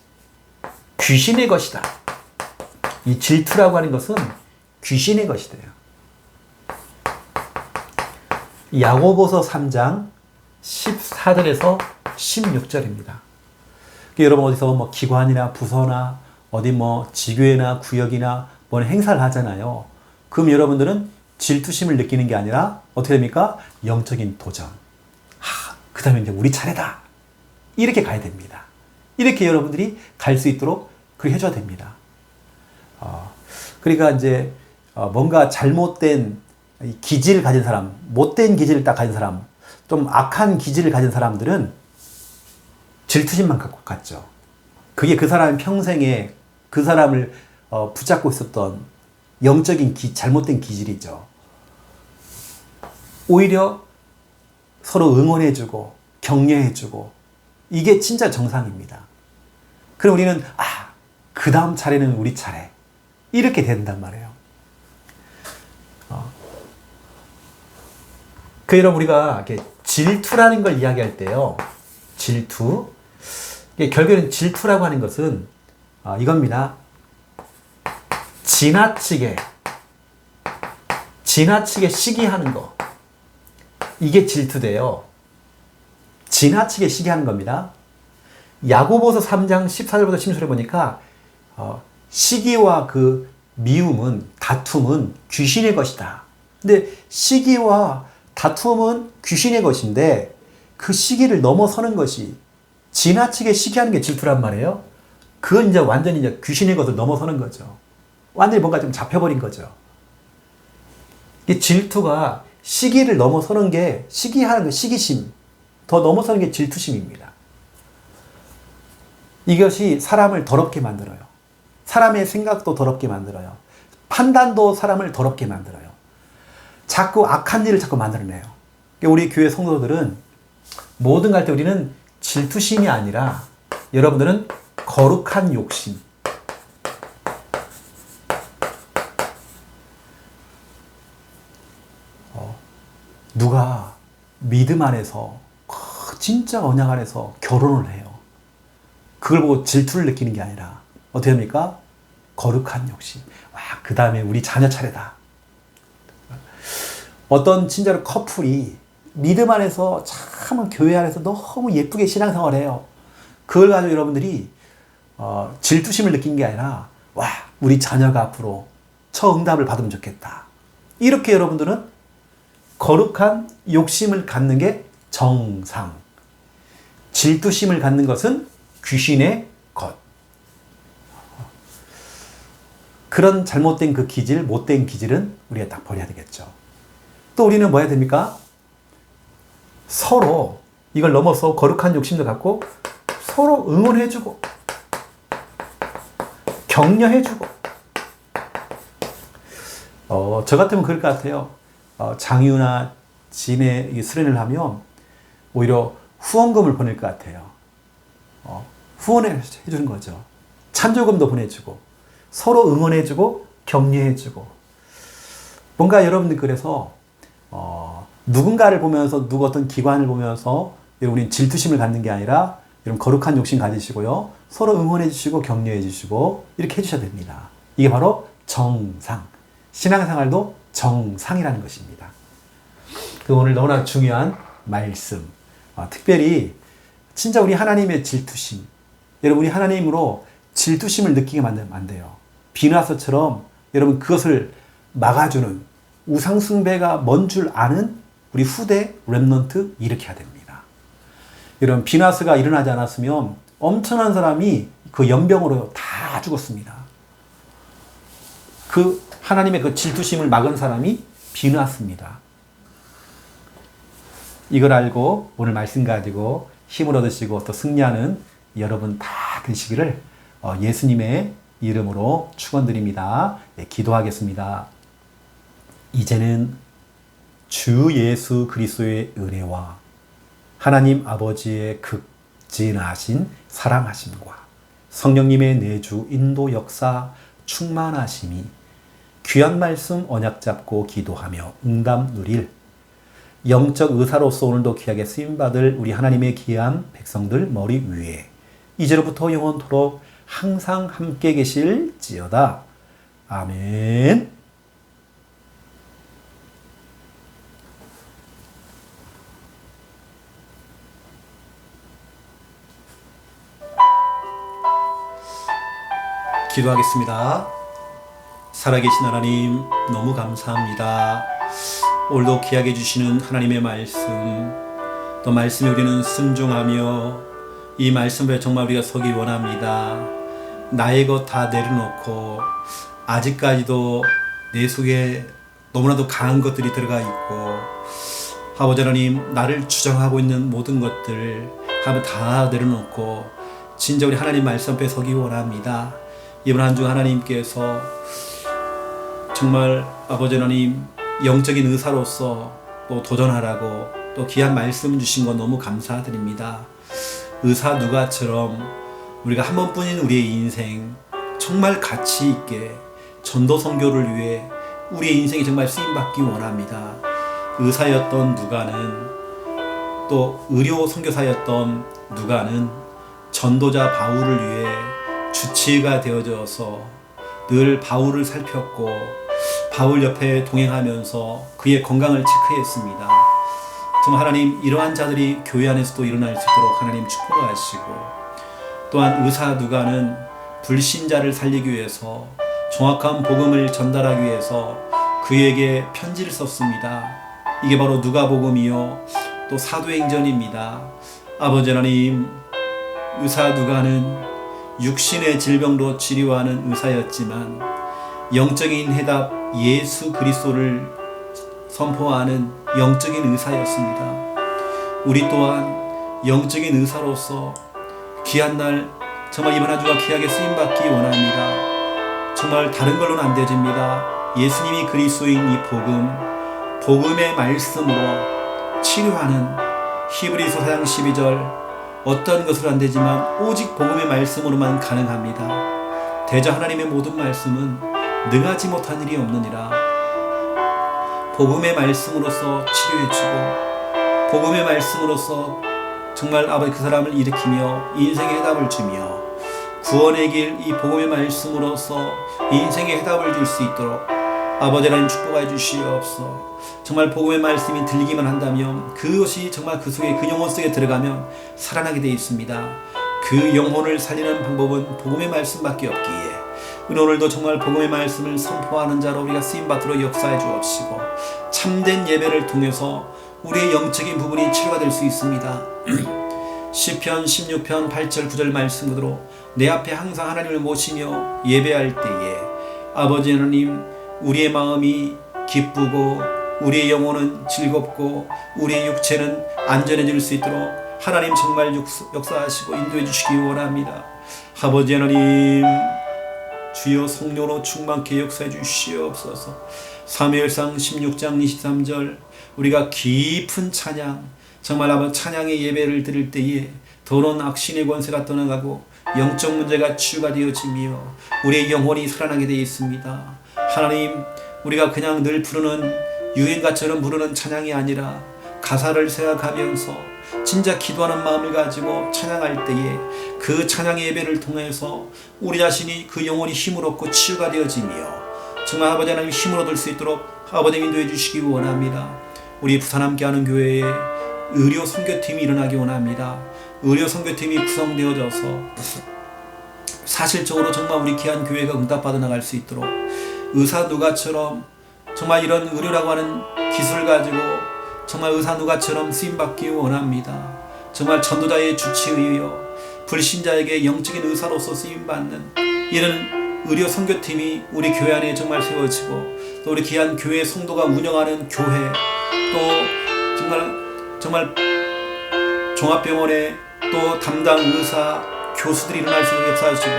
귀신의 것이다. 이 질투라고 하는 것은 귀신의 것이래요. 야고보서 3장 14절에서 16절입니다. 여러분 어디서 뭐 기관이나 부서나 어디 뭐 지교회나 구역이나 뭐 행사를 하잖아요. 그럼 여러분들은 질투심을 느끼는 게 아니라 어떻게 됩니까? 영적인 도전. 그 다음에 이제 우리 차례다. 이렇게 가야 됩니다. 이렇게 여러분들이 갈 수 있도록 그렇게 해줘야 됩니다. 그러니까 이제 뭔가 잘못된 기질을 가진 사람, 못된 기질을 딱 가진 사람, 좀 악한 기질을 가진 사람들은 질투심만 갖고 갔죠. 그게 그 사람 평생에 그 사람을 붙잡고 있었던 영적인 잘못된 기질이죠. 오히려 서로 응원해주고 격려해주고 이게 진짜 정상입니다. 그럼 우리는 그 다음 차례는 우리 차례 이렇게 된단 말이에요. 여러분 우리가 질투라는 걸 이야기할 때요. 질투. 결국에는 질투라고 하는 것은 이겁니다. 지나치게 시기하는 거. 이게 질투돼요. 지나치게 시기하는 겁니다. 야고보서 3장 14절부터 16절에 보니까 시기와 그 미움은, 다툼은 귀신의 것이다. 근데 시기와 다툼은 귀신의 것인데 그 시기를 넘어서는 것이, 지나치게 시기하는 게 질투란 말이에요. 그건 이제 완전히 이제 귀신의 것을 넘어서는 거죠. 완전히 뭔가 좀 잡혀버린 거죠. 이 질투가 시기를 넘어서는 게, 시기하는 게 시기심, 더 넘어서는 게 질투심입니다. 이것이 사람을 더럽게 만들어요. 사람의 생각도 더럽게 만들어요. 판단도 사람을 더럽게 만들어요. 자꾸 악한 일을 자꾸 만들어내요. 우리 교회 성도들은 뭐든 할 때 우리는 질투심이 아니라 여러분들은 거룩한 욕심, 누가 믿음 안에서, 진짜 언약 안에서 결혼을 해요. 그걸 보고 질투를 느끼는 게 아니라 어떻게 합니까? 거룩한 욕심. 와, 그 다음에 우리 자녀 차례다. 어떤 진짜로 커플이 믿음 안에서 참 교회 안에서 너무 예쁘게 신앙생활을 해요. 그걸 가지고 여러분들이 질투심을 느낀 게 아니라, 와, 우리 자녀가 앞으로 저 응답을 받으면 좋겠다. 이렇게 여러분들은 거룩한 욕심을 갖는 게 정상. 질투심을 갖는 것은 귀신의 것. 그런 잘못된 그 기질, 못된 기질은 우리가 딱 버려야 되겠죠. 또 우리는 뭐 해야 됩니까? 서로 이걸 넘어서 거룩한 욕심도 갖고 서로 응원해주고 격려해주고. 저 같으면 그럴 것 같아요. 장유나 진의 수련을 하면 오히려 후원금을 보낼 것 같아요. 후원해 주는 거죠. 찬조금도 보내주고 서로 응원해주고 격려해주고. 뭔가 여러분들 그래서 누군가를 보면서, 누구 어떤 기관을 보면서 여러분이 질투심을 갖는 게 아니라 여러분 거룩한 욕심 가지시고요. 서로 응원해 주시고 격려해 주시고 이렇게 해주셔야 됩니다. 이게 바로 정상. 신앙생활도 정상이라는 것입니다. 그 오늘 너무나 중요한 말씀. 특별히 진짜 우리 하나님의 질투심. 여러분, 우리 하나님으로 질투심을 느끼게 만들면 안 돼요. 비누아스처럼 여러분 그것을 막아주는, 우상숭배가 뭔 줄 아는 우리 후대 렘넌트 일으켜야 됩니다. 여러분, 비누아스가 일어나지 않았으면 엄청난 사람이 그 연병으로 다 죽었습니다. 그 하나님의 그 질투심을 막은 사람이 비누아스입니다. 이걸 알고 오늘 말씀 가지고 힘을 얻으시고 또 승리하는 여러분 다 되시기를 예수님의 이름으로 축원드립니다. 네, 기도하겠습니다. 이제는 주 예수 그리스도의 은혜와 하나님 아버지의 극진하신 사랑하심과 성령님의 내주 인도 역사 충만하심이 귀한 말씀 언약 잡고 기도하며 응답 누릴 영적 의사로서 오늘도 귀하게 쓰임받을 우리 하나님의 귀한 백성들 머리 위에 이제로부터 영원토록 항상 함께 계실지어다. 아멘. 기도하겠습니다. 살아계신 하나님, 너무 감사합니다. 오늘도 귀하게 주시는 하나님의 말씀, 또 말씀에 우리는 순종하며 이 말씀에 정말 우리가 서기 원합니다. 나의 것 다 내려놓고 아직까지도 내 속에 너무나도 강한 것들이 들어가 있고, 아버지 하나님, 나를 주장하고 있는 모든 것들 다 내려놓고 진짜 우리 하나님 말씀 앞에 서기 원합니다. 이번 한 주 하나님께서 정말 아버지 하나님 영적인 의사로서 또 도전하라고 또 귀한 말씀 주신 거 너무 감사드립니다. 의사 누가처럼 우리가 한 번뿐인 우리의 인생 정말 가치 있게 전도 선교를 위해 우리의 인생이 정말 쓰임받기 원합니다. 의사였던 누가는, 또 의료 선교사였던 누가는 전도자 바울을 위해 주치의가 되어져서 늘 바울을 살폈고 바울 옆에 동행하면서 그의 건강을 체크했습니다. 정말 하나님, 이러한 자들이 교회 안에서도 일어날 수 있도록 하나님 축복하시고, 또한 의사 누가는 불신자를 살리기 위해서 정확한 복음을 전달하기 위해서 그에게 편지를 썼습니다. 이게 바로 누가복음이요 또 사도행전입니다. 아버지 하나님, 의사 누가는 육신의 질병로 치료하는 의사였지만 영적인 해답 예수 그리스도를 선포하는 영적인 의사였습니다. 우리 또한 영적인 의사로서 귀한 날 정말 이번 한 주가 귀하게 쓰임받기 원합니다. 정말 다른 걸로는 안 되집니다. 예수님이 그리스도인 이 복음의 말씀으로 치료하는 히브리서 4장 12절 어떤 것으로 안 되지만 오직 복음의 말씀으로만 가능합니다. 대저 하나님의 모든 말씀은 능하지 못한 일이 없느니라. 복음의 말씀으로서 치료해주고 복음의 말씀으로서 정말 아버지 그 사람을 일으키며 인생의 해답을 주며 구원의 길 이 복음의 말씀으로서 인생의 해답을 줄 수 있도록 아버지 하나님 축복해 주시옵소서. 정말 복음의 말씀이 들리기만 한다면 그것이 정말 그 속에 그 영혼 속에 들어가면 살아나게 되어 있습니다. 그 영혼을 살리는 방법은 복음의 말씀밖에 없기에 오늘도 정말 복음의 말씀을 선포하는 자로 우리가 쓰임받도록 역사해 주옵시고 참된 예배를 통해서 우리의 영적인 부분이 치료가 될 수 있습니다. 시편 16편 8절 9절 말씀 그대로 내 앞에 항상 하나님을 모시며 예배할 때에 아버지 하나님 우리의 마음이 기쁘고 우리의 영혼은 즐겁고 우리의 육체는 안전해질 수 있도록 하나님 정말 역사하시고 인도해 주시기 원합니다. 아버지 하나님 주여 성령으로 충만케 역사해 주시옵소서. 사무엘상 16장 23절 우리가 깊은 찬양 정말 아버지 찬양의 예배를 드릴 때에 더러운 악신의 권세가 떠나가고 영적 문제가 치유가 되어지며 우리의 영혼이 살아나게 되어 있습니다. 하나님 우리가 그냥 늘 부르는 유행가처럼 부르는 찬양이 아니라 가사를 생각하면서 진짜 기도하는 마음을 가지고 찬양할 때에 그 찬양의 예배를 통해서 우리 자신이 그 영혼이 힘을 얻고 치유가 되어지며 정말 아버지 하나님 힘을 얻을 수 있도록 아버지 인도해 주시기 원합니다. 우리 부산 함께하는 교회에 의료 선교팀이 일어나기 원합니다. 의료 선교팀이 구성되어져서 사실적으로 정말 우리 귀한 교회가 응답받아 나갈 수 있도록 의사 누가처럼 정말 이런 의료라고 하는 기술을 가지고 정말 의사 누가처럼 쓰임받기 원합니다. 정말 전도자의 주치에 의하여 불신자에게 영적인 의사로서 쓰임받는 이런 의료 선교팀이 우리 교회 안에 정말 세워지고 또 우리 귀한 교회 성도가 운영하는 교회 또 정말 종합병원에 또 담당 의사 교수들이 일어날 수 있는 역사하시고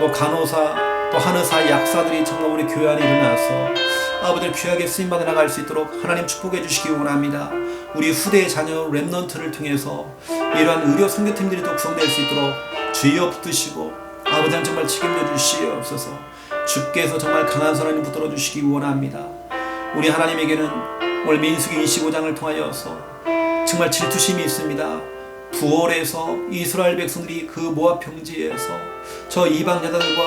또 간호사 또 한의사 약사들이 정말 우리 교회 안에 일어나서 아버지를 귀하게 쓰임받아 나갈 수 있도록 하나님 축복해 주시기 원합니다. 우리 후대의 자녀 렘넌트를 통해서 이러한 의료 선교팀들이 또 구성될 수 있도록 주여 붙드시고 아버지는 정말 책임져 주시옵소서. 주께서 정말 강한 선언을 붙들어 주시기 원합니다. 우리 하나님에게는 오늘 민수기 25장을 통하여서 정말 질투심이 있습니다. 부월에서 이스라엘 백성들이 그 모압 평지에서 저 이방 여자들과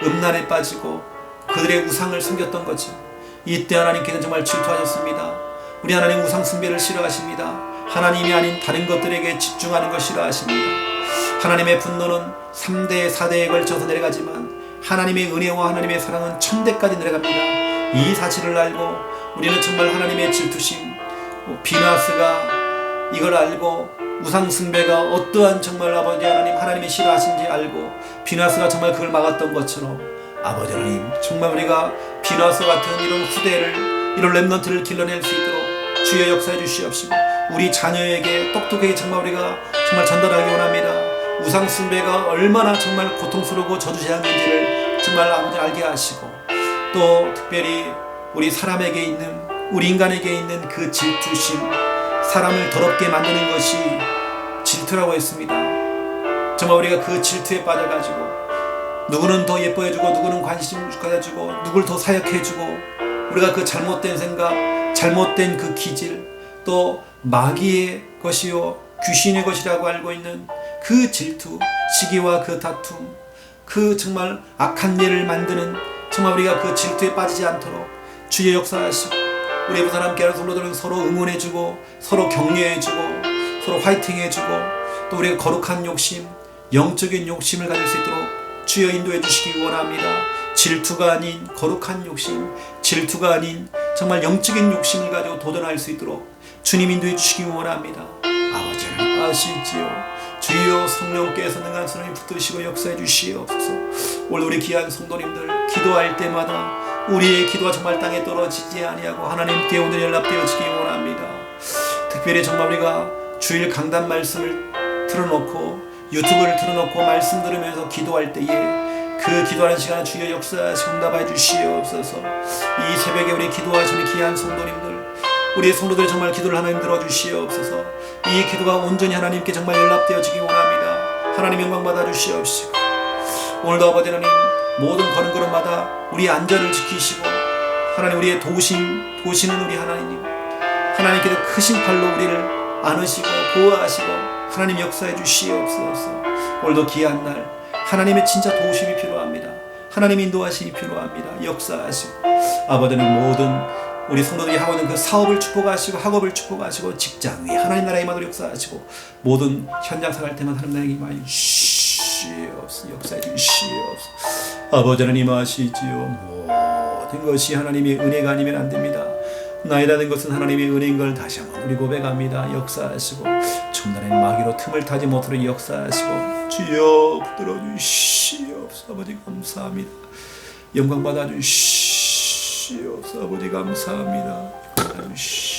음란에 빠지고 그들의 우상을 섬겼던 거지. 이때 하나님께는 정말 질투하셨습니다. 우리 하나님 우상 숭배를 싫어하십니다. 하나님이 아닌 다른 것들에게 집중하는 것 싫어하십니다. 하나님의 분노는 3대 4대에 걸쳐서 내려가지만 하나님의 은혜와 하나님의 사랑은 1000대까지 내려갑니다. 이 사실을 알고 우리는 정말 하나님의 질투심 비나스가 이걸 알고 우상 숭배가 어떠한 정말 아버지 하나님 하나님이 싫어하신지 알고 비나스가 정말 그걸 막았던 것처럼 아버지 하나님 정말 우리가 비나스 같은 이런 후대를 이런 렘넌트를 길러낼 수 있도록 주여 역사해 주시옵시고 우리 자녀에게 똑똑하게 정말 우리가 정말 전달하기 원합니다. 우상 숭배가 얼마나 정말 고통스러우고 저주제한인지를 정말 아버지 알게 하시고 또 특별히 우리 사람에게 있는 우리 인간에게 있는 그 질투심 사람을 더럽게 만드는 것이 질투라고 했습니다. 정말 우리가 그 질투에 빠져가지고 누구는 더 예뻐해주고 누구는 관심 가져주고 누구를 더 사역해주고 우리가 그 잘못된 생각 잘못된 그 기질 또 마귀의 것이요 귀신의 것이라고 알고 있는 그 질투 시기와 그 다툼 그 정말 악한 예를 만드는 정말 우리가 그 질투에 빠지지 않도록 주의 역사하시고 우리 부산 함께하는 성도들은 서로 응원해주고 서로 격려해주고 서로 화이팅해주고 또 우리가 거룩한 욕심 영적인 욕심을 가질 수 있도록 주여 인도해 주시기 원합니다. 질투가 아닌 거룩한 욕심, 질투가 아닌 정말 영적인 욕심을 가지고 도전할 수 있도록 주님 인도해 주시기 원합니다. 아버지는 아시지요. 주여 성령께서 능한 손을 붙드시고 역사해 주시옵소서. 오늘 우리 귀한 성도님들 기도할 때마다 우리의 기도가 정말 땅에 떨어지지 아니하고 하나님께 온전히 연락되어지기 원합니다. 특별히 정말 우리가 주일 강단 말씀을 틀어놓고 유튜브를 틀어놓고 말씀 들으면서 기도할 때에 그 기도하는 시간에 주여 역사하시고 응답해 주시옵소서. 이 새벽에 우리 기도하시는 귀한 성도님들, 우리의 성도들 정말 기도를 하나님 들어주시옵소서. 이 기도가 온전히 하나님께 정말 연락되어지기 원합니다. 하나님 영광 받아 주시옵시고, 오늘도 아버지 하나님 모든 걸음걸음마다 우리의 안전을 지키시고 하나님 우리의 도우시는 우리 하나님께서 크신 팔로 우리를 안으시고 보호하시고 하나님 역사해 주시옵소서. 오늘도 귀한 날 하나님의 진짜 도우심이 필요합니다. 하나님 인도하심이 필요합니다. 역사하시고 아버지는 모든 우리 성도들이 하고 있는 그 사업을 축복하시고 학업을 축복하시고 직장 위에 하나님 나라의 임하도록 역사하시고 모든 현장 생활 때만 하나님 나라의 임하여 주시옵소서. 역사해 주시옵소서. 아버지는 임하시지요. 모든 것이 하나님의 은혜가 아니면 안 됩니다. 나이라는 것은 하나님의 은혜인 걸 다시 한번 우리 고백합니다. 역사하시고 중단의 마귀로 틈을 타지 못하도록 역사하시고 주여 붙들어 주시옵소서. 아버지 감사합니다. 영광 받아 주시옵소서. 아버지 감사합니다. 받아 주시옵소서.